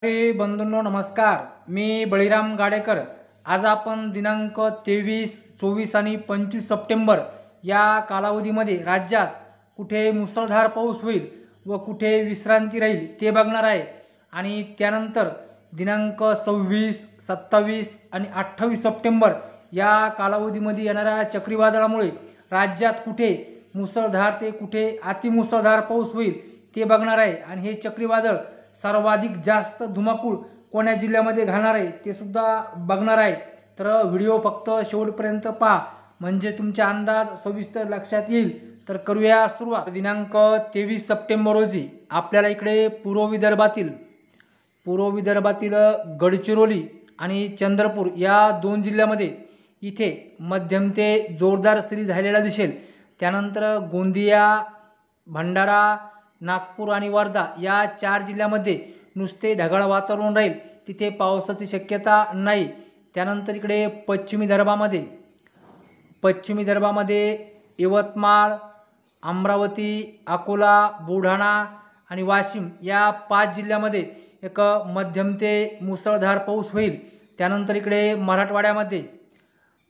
अरे बंधूंनो नमस्कार. मी बळीराम गाडेकर. आज आपण दिनांक 23, 24 आणि 25 सप्टेंबर या कालावधीमध्ये राज्यात कुठे मुसळधार पाऊस होईल व कुठे विश्रांती राहील ते बघणार आहे. आणि त्यानंतर दिनांक 26, 27 आणि 28 सप्टेंबर या कालावधीमध्ये येणाऱ्या चक्रीवादळामुळे राज्यात कुठे मुसळधार ते कुठे अतिमुसळधार पाऊस होईल ते बघणार आहे. आणि हे चक्रीवादळ सर्वाधिक जास्त धुमाकूळ कोण्या जिल्ह्यामध्ये घालणार आहे ते सुद्धा बघणार आहे. तर व्हिडिओ फक्त शेवटपर्यंत पहा म्हणजे तुमचा अंदाज सविस्तर लक्षात येईल. तर करूया सुरुवात. दिनांक 23 सप्टेंबर रोजी आपल्याला इकडे पूर्व विदर्भातील गडचिरोली आणि चंद्रपूर या दोन जिल्ह्यामध्ये इथे मध्यम ते जोरदार सरी झालेला दिसेल. त्यानंतर गोंदिया, भंडारा, नागपूर आणि वर्धा या चार जिल्ह्यामध्ये नुसते ढगाळ वातावरण राहील, तिथे पावसाची शक्यता नाही. त्यानंतर इकडे पश्चिमी विदर्भामध्ये यवतमाळ, अमरावती, अकोला, बुलढाणा आणि वाशिम या पाच जिल्ह्यामध्ये एक मध्यम ते मुसळधार पाऊस होईल. त्यानंतर इकडे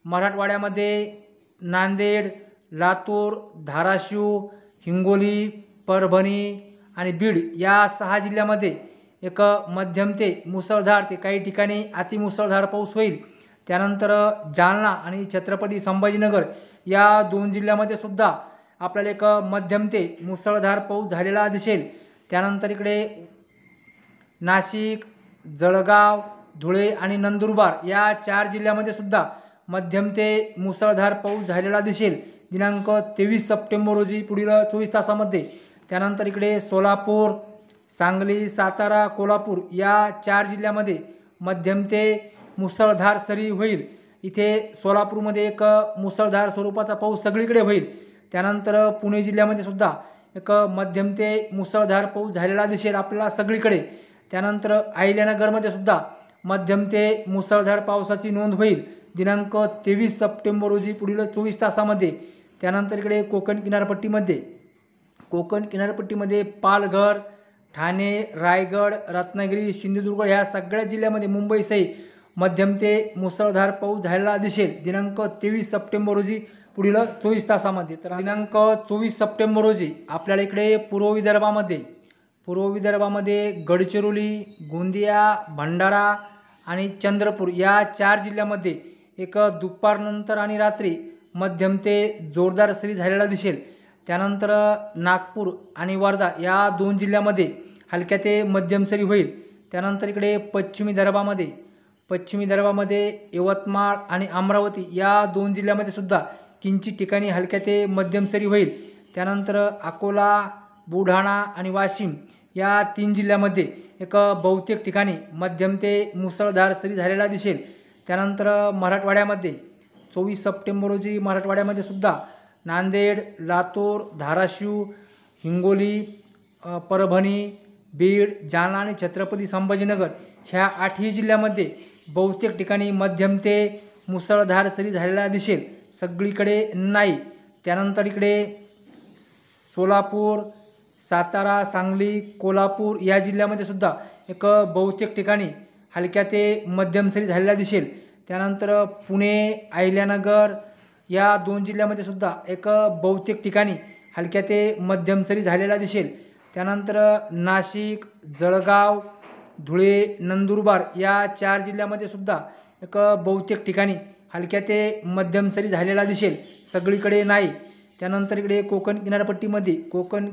मराठवाड्यामध्ये नांदेड, लातूर, धाराशिव, हिंगोली, परभणी आणि बीड या सहा जिल्ह्यामध्ये एक मध्यम ते मुसळधार ते काही ठिकाणी अतिमुसळधार पाऊस होईल. त्यानंतर जालना आणि छत्रपती संभाजीनगर या दोन जिल्ह्यामध्ये सुद्धा आपल्याला एक मध्यम ते मुसळधार पाऊस झालेला दिसेल. त्यानंतर इकडे नाशिक, जळगाव, धुळे आणि नंदुरबार या चार जिल्ह्यामध्ये सुद्धा मध्यम ते मुसळधार पाऊस झालेला दिसेल दिनांक 23 सप्टेंबर रोजी पुढील 24 तासामध्ये. त्यानंतर इकडे सोलापूर, सांगली, सातारा, कोल्हापूर या चार जिल्ह्यामध्ये मध्यम ते मुसळधार सरी होईल. इथे सोलापूरमध्ये एक मुसळधार स्वरूपाचा पाऊस सगळीकडे होईल. त्यानंतर पुणे जिल्ह्यामध्ये सुद्धा एक मध्यम ते मुसळधार पाऊस झालेला दिसेल आपल्याला सगळीकडे. त्यानंतर अहिल्यानगरमध्ये सुद्धा मध्यम ते मुसळधार पावसाची नोंद होईल दिनांक 23 सप्टेंबर रोजी पुढील 24 तासामध्ये. त्यानंतर इकडे कोकण किनारपट्टीमध्ये पालघर, ठाणे, रायगड, रत्नागिरी, सिंधुदुर्ग ह्या सगळ्या जिल्ह्यामध्ये मुंबईसहित मध्यम ते मुसळधार पाऊस झालेला दिसेल दिनांक 23 सप्टेंबर रोजी पुढील 24 तासामध्ये. तर दिनांक 24 सप्टेंबर रोजी आपल्याला इकडे पूर्व विदर्भामध्ये गडचिरोली, गोंदिया, भंडारा आणि चंद्रपूर या चार जिल्ह्यामध्ये एक दुपारनंतर आणि रात्री मध्यम ते जोरदार सरी झालेला दिसेल. त्यानंतर नागपूर आणि वर्धा या दोन जिल्ह्यामध्ये हलक्या ते मध्यम सरी होईल. त्यानंतर इकडे पश्चिमी विदर्भामध्ये यवतमाळ आणि अमरावती या दोन जिल्ह्यामध्ये सुद्धा किंचित ठिकाणी हलक्या ते मध्यम सरी होईल. त्यानंतर अकोला, बुलढाणा आणि वाशिम या तीन जिल्ह्यामध्ये एक बहुतेक ठिकाणी मध्यम ते मुसळधार सरी झालेला दिसेल. त्यानंतर मराठवाड्यामध्ये 24 सप्टेंबर रोजी मराठवाड्यामध्ये सुद्धा नांदेड, लातूर, धाराशिव, हिंगोली, परभणी, बीड, जालना आणि छत्रपती संभाजीनगर ह्या आठही जिल्ह्यामध्ये बहुतेक ठिकाणी मध्यम ते मुसळधार सरी झालेला दिसेल, सगळीकडे नाही. त्यानंतर इकडे सोलापूर, सातारा, सांगली, कोल्हापूर या जिल्ह्यामध्ये सुद्धा एक बहुतेक ठिकाणी हलक्या ते मध्यम सरी झालेला दिसेल. त्यानंतर पुणे, अहिल्यानगर या दोन जिल्ह्यामध्ये सुद्धा एक बहुतेक ठिकाणी हलक्या ते मध्यम सरी झालेला दिसेल. त्यानंतर नाशिक, जळगाव, धुळे, नंदुरबार या चार जिल्ह्यामध्ये सुद्धा एक बहुतेक ठिकाणी हलक्या ते मध्यम सरी झालेला दिसेल, सगळीकडे नाही. त्यानंतर इकडे कोकण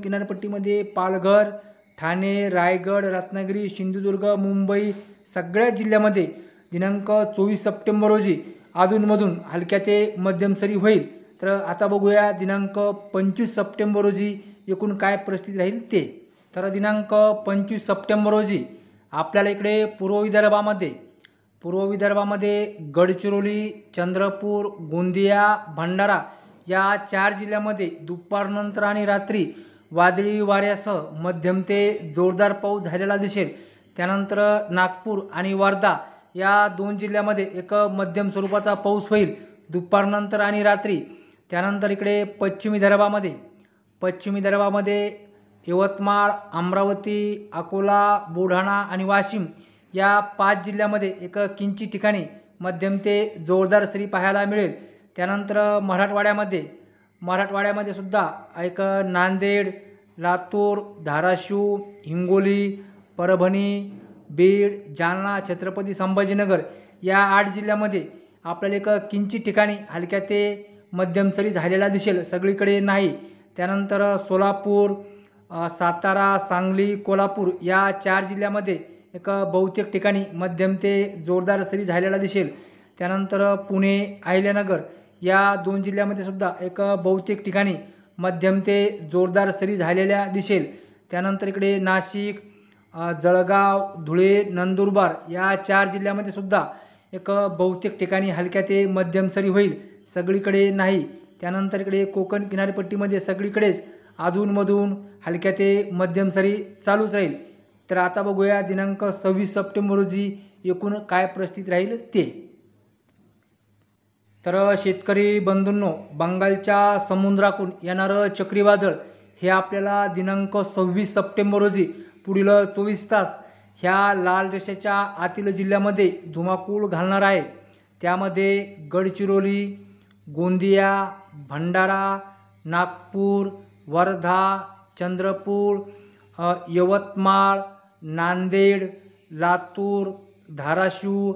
किनारपट्टीमध्ये पालघर, ठाणे, रायगड, रत्नागिरी, सिंधुदुर्ग, मुंबई सगळ्या जिल्ह्यामध्ये दिनांक 24 सप्टेंबर रोजी अधूनमधून हलक्या ते मध्यम सरी होईल. तर आता बघूया दिनांक 25 सप्टेंबर रोजी एकूण काय परिस्थिती राहील ते. तर दिनांक 25 सप्टेंबर रोजी आपल्याला इकडे पूर्व विदर्भामध्ये गडचिरोली, चंद्रपूर, गोंदिया, भंडारा या चार जिल्ह्यामध्ये दुपारनंतर आणि रात्री वादळी वाऱ्यासह मध्यम ते जोरदार पाऊस झालेला दिसेल. त्यानंतर नागपूर आणि वर्धा या दोन जिल्ह्यामध्ये एक मध्यम स्वरूपाचा पाऊस होईल दुपारनंतर आणि रात्री. त्यानंतर इकडे पश्चिम विदर्भामध्ये यवतमाळ, अमरावती, अकोला, बुलढाणा आणि वाशिम या 5 जिल्ह्यामध्ये एक किंचित ठिकाणी मध्यम ते जोरदार सरी पाहायला मिळेल। त्यानंतर मराठवाड्यामध्ये सुद्धा एक नांदेड, लातूर, धाराशिव, हिंगोली, परभणी, बीड, जालना, छत्रपती संभाजीनगर या 8 जिल्ह्यामध्ये आपल्याला एक किंचित ठिकाणी हलक्या ते मध्यम सरी झालेला दिसेल, सगळीकडे नाही। त्यानंतर सोलापूर, सातारा, सांगली, कोल्हापूर या 4 जिल्ह्यामध्ये एक बहुतेक ठिकाणी मध्यम ते जोरदार सरी झालेला दिसेल। त्यानंतर पुणे, अहिल्यानगर या 2 जिल्ह्यामध्ये सुद्धा एक बहुतेक ठिकाणी मध्यम ते जोरदार सरी झालेल्या दिसेल। त्यानंतर इकडे नाशिक, जळगाव, धुळे, नंदुरबार या 4 जिल्ह्यामध्ये सुद्धा एक बहुतेक ठिकाणी हलक्या ते मध्यम सरी होईल, सगळीकडे नाही। त्यानंतर इकडे कोकण किनारपट्टीमध्ये सगळीकडेच अधूनमधून हलक्या ते मध्यम सरी चालूच राहील। तर आता बघूया दिनांक 26 सप्टेंबर रोजी एकूण काय परिस्थिती राहील ते। तर शेतकरी बंधूंनो, बंगालच्या समुद्रातून येणारं चक्रीवादळ हे आपल्याला दिनांक 26 सप्टेंबर रोजी पुढील 24 तास ह्या लाल रेषेच्या आतील जिल्ह्यामध्ये धुमाकूळ घालणार आहे। त्यामध्ये गडचिरोली, गोंदिया, भंडारा, नागपूर, वर्धा, चंद्रपूर, यवतमाळ, नांदेड, लातूर, धाराशिव,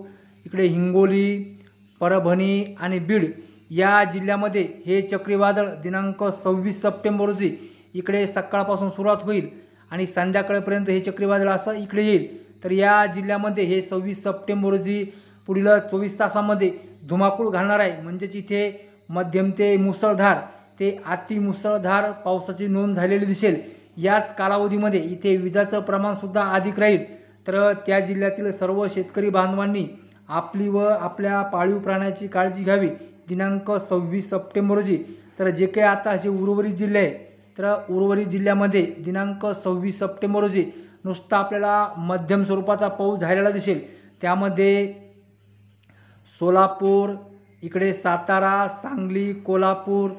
इकडे हिंगोली, परभणी आणि बीड या जिल्ह्यामध्ये हे चक्रीवादळ दिनांक 26 सप्टेंबर रोजी इकडे सकाळपासून सुरुवात होईल आणि संध्याकाळपर्यंत हे चक्रीवादळ असं इकडे येईल। तर या जिल्ह्यामध्ये हे 26 सप्टेंबर रोजी पुढील 24 तासामध्ये धुमाकूळ घालणार आहे। म्हणजेच इथे मध्यम ते मुसळधार ते अतिमुसळधार पावसाची नोंद झालेली दिसेल। याच कालावधीमध्ये इथे विजाचं प्रमाण सुद्धा अधिक राहील। तर त्या जिल्ह्यातील सर्व शेतकरी बांधवांनी आपली व आपल्या पाळीव प्राण्याची काळजी घ्यावी दिनांक 26 सप्टेंबर रोजी। तर जे काही आता जे उर्वरित जिल्हे आहे, तर उर्वरित जिल्ह्यामध्ये दिनांक 26 सप्टेंबर रोजी नुसता आपल्याला मध्यम स्वरूपाचा पाऊस झालेला दिसेल। त्यामध्ये सोलापूर, इकडे सातारा, सांगली, कोल्हापूर,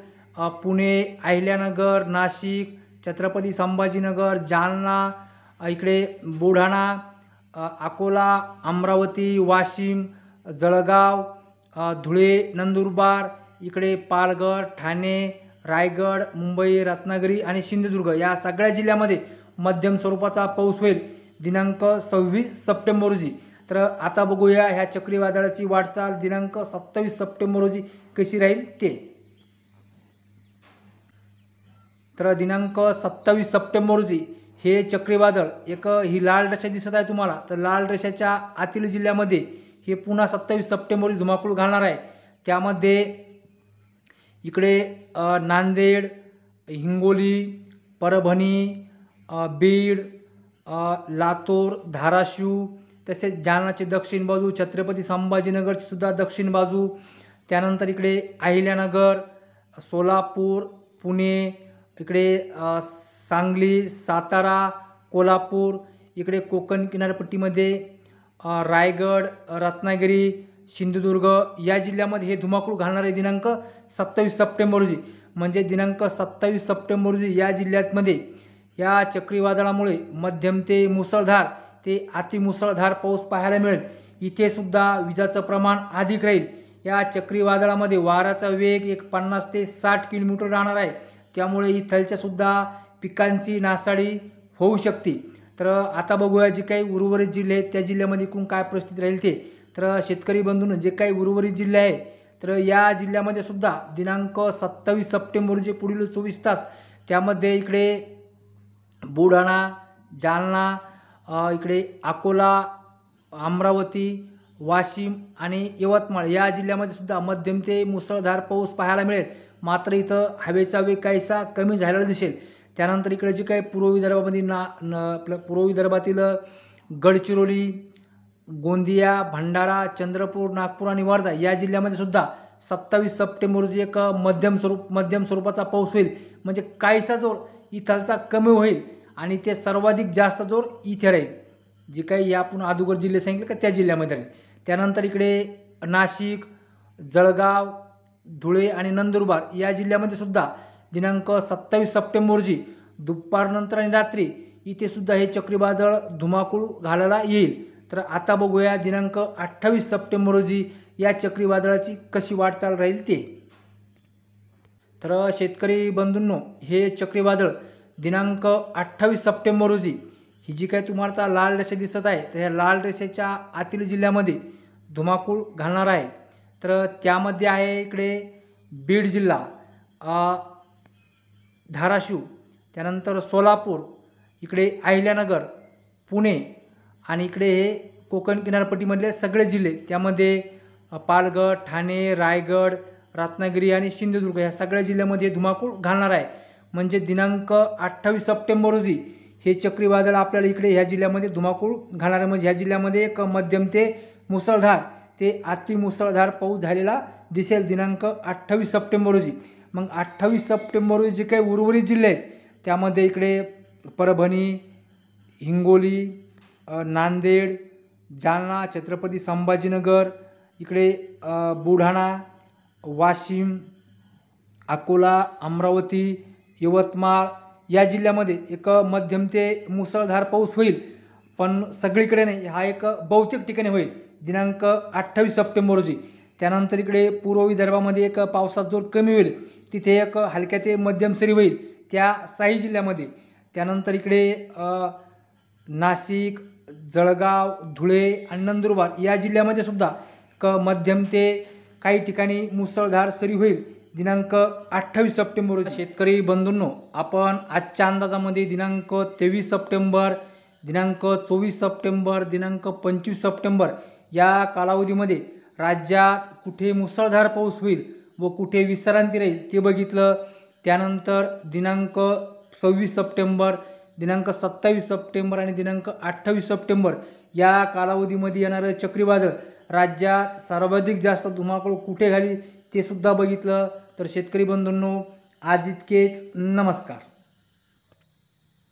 पुणे, अहिल्यानगर, नाशिक, छत्रपती संभाजीनगर, जालना, इकडे बुलढाणा, अकोला, अमरावती, वाशिम, जळगाव, धुळे, नंदुरबार, इकडे पालघर, ठाणे, रायगड, मुंबई, रत्नागिरी आणि सिंधुदुर्ग या सगळ्या जिल्ह्यामध्ये मध्यम स्वरूपाचा पाऊस होईल दिनांक 26 सप्टेंबर रोजी। तर आता बघूया ह्या चक्रीवादळाची वाटचाल दिनांक 27 सप्टेंबर रोजी कशी राहील ते। तर दिनांक 27 सप्टेंबर रोजी हे चक्रीवादळ एक ही लाल रेषा दिसत आहे तुम्हाला, तर लाल रेषेच्या आतील जिल्ह्यामध्ये हे पुन्हा 27 सप्टेंबर रोजी धुमाकूळ घालणार आहे। त्यामध्ये इकडे नांदेड, हिंगोली, परभणी, बीड, लातूर, धाराशिव, तसेच जालनाची दक्षिण बाजू, छत्रपती संभाजीनगरची सुद्धा दक्षिण बाजू, त्यानंतर इकडे अहिल्यानगर, सोलापूर, पुणे, इकडे सांगली, सातारा, कोल्हापूर, इकडे कोकण किनारपट्टीमध्ये रायगड, रत्नागिरी, सिंधुदुर्ग या जिल्ह्यामध्ये हे धुमाकूळ घालणार आहे दिनांक 27 सप्टेंबर रोजी। म्हणजे दिनांक 27 सप्टेंबर रोजी या जिल्ह्यामध्ये या चक्रीवादळामुळे मध्यम ते मुसळधार ते अतिमुसळधार पाऊस पाहायला मिळेल। इथे सुद्धा विजाचं प्रमाण अधिक राहील। या चक्रीवादळामध्ये वाऱ्याचा वेग एक 50 ते 60 किलोमीटर राहणार आहे। त्यामुळे इथलच्या सुद्धा पिकांची नासाडी होऊ शकते। तर आता बघूया जे काही उर्वरित जिल्हे आहेत त्या जिल्ह्यामध्ये एकूण काय परिस्थिती राहील ते। तर शेतकरी बंधूंनो, जे काही उर्वरित जिल्हे आहे तर या जिल्ह्यामध्ये सुद्धा दिनांक 27 सप्टेंबर रोजी पुढील 24 तास त्यामध्ये इकडे बुलढाणा, जालना, इकडे अकोला, अमरावती, वाशिम आणि यवतमाळ या जिल्ह्यामध्ये सुद्धा मध्यम ते मुसळधार पाऊस पाहायला मिळेल। मात्र इथं हवेचा वेग काहीसा कमी झालेला दिसेल। त्यानंतर इकडे जे काही पूर्व विदर्भामध्ये आपलं पूर्व विदर्भातील गडचिरोली, गोंदिया, भंडारा, चंद्रपूर, नागपूर आणि वर्धा या जिल्ह्यामध्ये सुद्धा 27 सप्टेंबर रोजी एक मध्यम स्वरूपाचा पाऊस होईल। म्हणजे काहीसा जोर इथलचा कमी होईल आणि ते सर्वाधिक जास्त जोर इथे राहील। जे काही आपण अगोदर जिल्हे सांगितले का त्या जिल्ह्यामध्ये राहील। त्यानंतर इकडे नाशिक, जळगाव, धुळे आणि नंदुरबार या जिल्ह्यामध्ये सुद्धा दिनांक 27 सप्टेंबर रोजी दुपारनंतर आणि रात्री इथे सुद्धा हे चक्रीवादळ धुमाकूळ घालायला येईल। तर आता बघूया दिनांक 28 सप्टेंबर रोजी या चक्रीवादळाची कशी वाटचाल राहील ते। तर शेतकरी बंधूंनो, हे चक्रीवादळ दिनांक 28 सप्टेंबर रोजी ही जी काही तुम्हाला आता लाल रेषा दिसत आहे, तर ह्या लाल रेषेच्या आतील जिल्ह्यामध्ये धुमाकूळ घालणार आहे। तर त्यामध्ये आहे इकडे बीड जिल्हा, धाराशिव, त्यानंतर सोलापूर, इकडे अहिल्यानगर, पुणे आणि इकडे हे कोकण किनारपट्टीमधले सगळे जिल्हे, त्यामध्ये पालघर, ठाणे, रायगड, रत्नागिरी आणि सिंधुदुर्ग या सगळ्या जिल्ह्यामध्ये धुमाकूळ घालणार आहे। म्हणजे दिनांक 28 सप्टेंबर रोजी हे चक्रीवादळ आपल्याला इकडे ह्या जिल्ह्यामध्ये धुमाकूळ घालणार आहे। म्हणजे ह्या जिल्ह्यामध्ये एक मध्यम ते मुसळधार ते अतिमुसळधार पाऊस झालेला दिसेल दिनांक 28 सप्टेंबर रोजी। मग 28 सप्टेंबर रोजी जे काही उर्वरित जिल्हे आहेत त्यामध्ये इकडे परभणी, हिंगोली, नांदेड, जालना, छत्रपती संभाजीनगर, इकडे बुलढाणा, वाशिम, अकोला, अमरावती, यवतमाळ या जिल्ह्यामध्ये एक मध्यम ते मुसळधार पाऊस होईल। पण सगळीकडे नाही, हा एक बहुतेक ठिकाणी होईल दिनांक 28 सप्टेंबर रोजी। त्यानंतर इकडे पूर्व विदर्भामध्ये एक पावसाचा जोर कमी होईल, तिथे एक हलक्या ते मध्यम सरी होईल त्या 6 जिल्ह्यामध्ये। त्यानंतर इकडे नाशिक, जळगाव, धुळे आणि नंदुरबार या जिल्ह्यामध्ये सुद्धा एक मध्यम ते काही ठिकाणी मुसळधार सरी होईल दिनांक 28 सप्टेंबर रोजी। शेतकरी बंधूंनो, आपण आजच्या अंदाजामध्ये दिनांक 23 सप्टेंबर, दिनांक 24 सप्टेंबर, दिनांक 25 सप्टेंबर या कालावधीमध्ये राज्यात कुठे मुसळधार पाऊस होईल व कुठे विश्रांती राहील ते बघितलं। त्यानंतर दिनांक 26 सप्टेंबर, दिनांक 27 सप्टेंबर आणि दिनांक 28 सप्टेंबर या कालावधीमध्ये येणारं चक्रीवादळ राज्यात सर्वाधिक जास्त धुमाकूळ कुठे घाली ते सुद्धा बघितलं। तर शेतकरी बंधूंनो, आज इतकेच। नमस्कार।